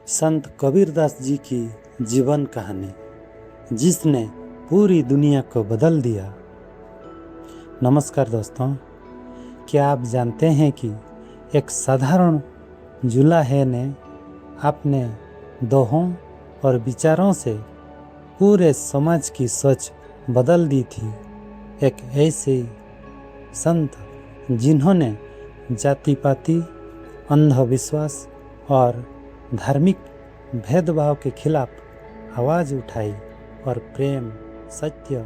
संत कबीरदास जी की जीवन कहानी जिसने पूरी दुनिया को बदल दिया। नमस्कार दोस्तों, क्या आप जानते हैं कि एक साधारण जुलाहे ने अपने दोहों और विचारों से पूरे समाज की सोच बदल दी थी। एक ऐसे संत जिन्होंने जाति पाति, अंधविश्वास और धार्मिक भेदभाव के खिलाफ आवाज़ उठाई और प्रेम, सत्य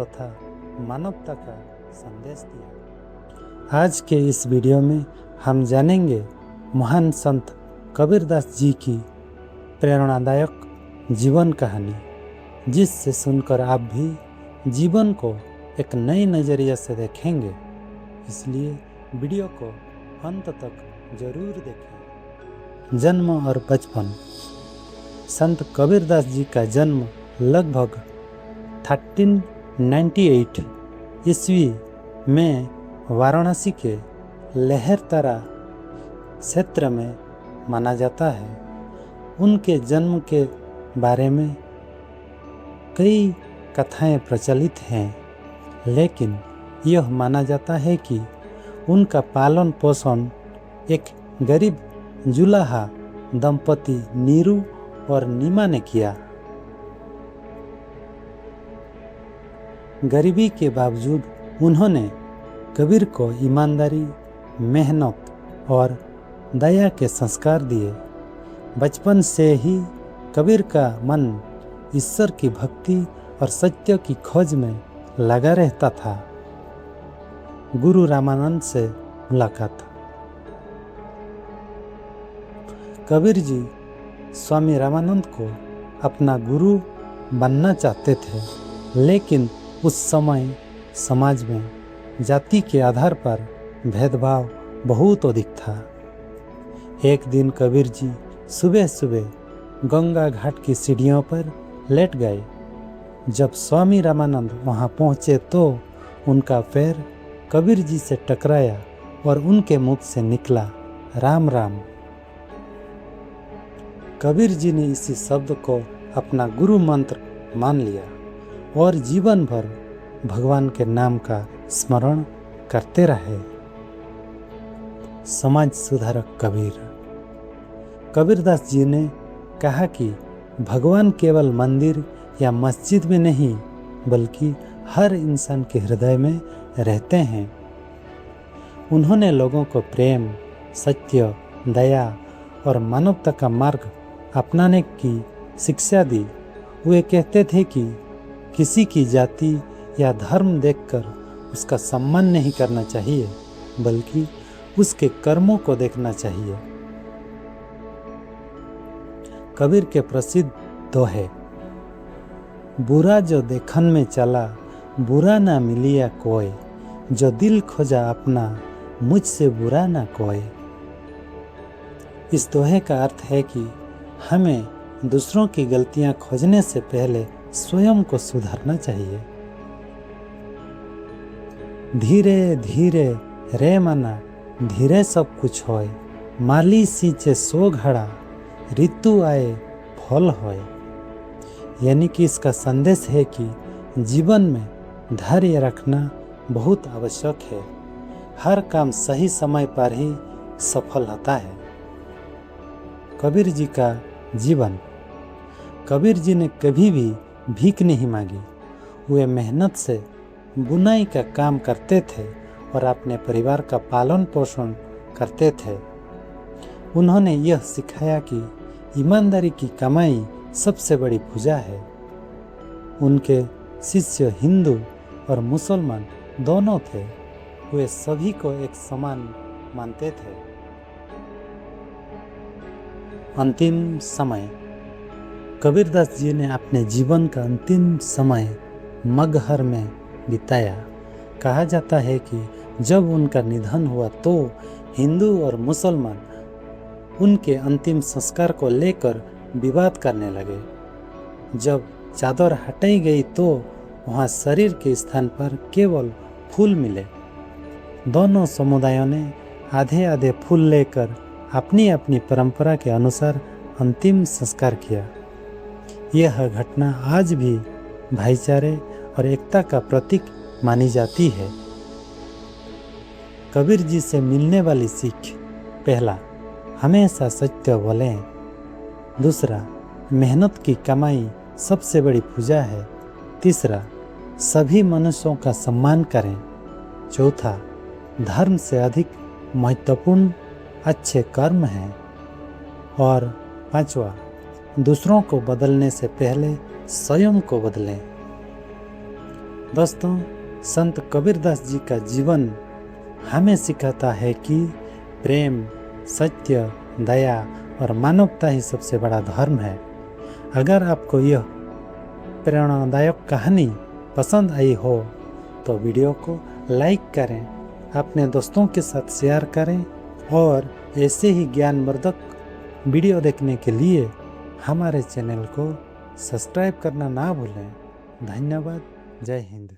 तथा मानवता का संदेश दिया। आज के इस वीडियो में हम जानेंगे महान संत कबीरदास जी की प्रेरणादायक जीवन कहानी, जिससे सुनकर आप भी जीवन को एक नए नज़रिए से देखेंगे। इसलिए वीडियो को अंत तक जरूर देखें। जन्म और बचपन। संत कबीरदास जी का जन्म लगभग 1398 ईस्वी में वाराणसी के लहरतरा क्षेत्र में माना जाता है। उनके जन्म के बारे में कई कथाएं प्रचलित हैं, लेकिन यह माना जाता है कि उनका पालन पोषण एक गरीब जुलाहा दंपति नीरू और नीमा ने किया। गरीबी के बावजूद उन्होंने कबीर को ईमानदारी, मेहनत और दया के संस्कार दिए। बचपन से ही कबीर का मन ईश्वर की भक्ति और सत्य की खोज में लगा रहता था। गुरु रामानंद से मुलाकात। कबीर जी स्वामी रामानंद को अपना गुरु बनना चाहते थे, लेकिन उस समय समाज में जाति के आधार पर भेदभाव बहुत अधिक था। एक दिन कबीर जी सुबह सुबह गंगा घाट की सीढ़ियों पर लेट गए। जब स्वामी रामानंद वहां पहुंचे तो उनका पैर कबीर जी से टकराया और उनके मुख से निकला राम राम। कबीर जी ने इसी शब्द को अपना गुरु मंत्र मान लिया और जीवन भर भगवान के नाम का स्मरण करते रहे। समाज सुधारक कबीर। कबीरदास जी ने कहा कि भगवान केवल मंदिर या मस्जिद में नहीं, बल्कि हर इंसान के हृदय में रहते हैं। उन्होंने लोगों को प्रेम, सत्य, दया और मानवता का मार्ग अपनाने की शिक्षा दी। वे कहते थे कि किसी की जाति या धर्म देखकर उसका सम्मान नहीं करना चाहिए, बल्कि उसके कर्मों को देखना चाहिए। कबीर के प्रसिद्ध दोहे। बुरा जो देखन में चला, बुरा ना मिलिया कोई, जो दिल खोजा अपना, मुझसे बुरा ना कोई। इस दोहे का अर्थ है कि हमें दूसरों की गलतियां खोजने से पहले स्वयं को सुधारना चाहिए। धीरे धीरे रे मना, धीरे सब कुछ होए, माली सींचे सो घड़ा, ऋतु आए फल होए। यानी कि इसका संदेश है कि जीवन में धैर्य रखना बहुत आवश्यक है। हर काम सही समय पर ही सफल होता है। कबीर जी का जीवन। कबीर जी ने कभी भी भीख नहीं मांगी। वे मेहनत से बुनाई का काम करते थे और अपने परिवार का पालन पोषण करते थे। उन्होंने यह सिखाया कि ईमानदारी की कमाई सबसे बड़ी पूजा है। उनके शिष्य हिंदू और मुसलमान दोनों थे। वे सभी को एक समान मानते थे। अंतिम समय। कबीरदास जी ने अपने जीवन का अंतिम समय मगहर में बिताया। कहा जाता है कि जब उनका निधन हुआ तो हिंदू और मुसलमान उनके अंतिम संस्कार को लेकर विवाद करने लगे। जब चादर हटाई गई तो वहां शरीर के स्थान पर केवल फूल मिले। दोनों समुदायों ने आधे आधे फूल लेकर अपनी अपनी परंपरा के अनुसार अंतिम संस्कार किया। यह घटना आज भी भाईचारे और एकता का प्रतीक मानी जाती है। कबीर जी से मिलने वाली सीख: पहला, हमेशा सत्य बोलें। दूसरा, मेहनत की कमाई सबसे बड़ी पूजा है। तीसरा, सभी मनुष्यों का सम्मान करें। चौथा, धर्म से अधिक महत्वपूर्ण अच्छे कर्म हैं। और पांचवा, दूसरों को बदलने से पहले स्वयं को बदलें। दोस्तों, संत कबीरदास जी का जीवन हमें सिखाता है कि प्रेम, सत्य, दया और मानवता ही सबसे बड़ा धर्म है। अगर आपको यह प्रेरणादायक कहानी पसंद आई हो तो वीडियो को लाइक करें, अपने दोस्तों के साथ शेयर करें और ऐसे ही ज्ञानवर्धक वीडियो देखने के लिए हमारे चैनल को सब्सक्राइब करना ना भूलें। धन्यवाद। जय हिंद।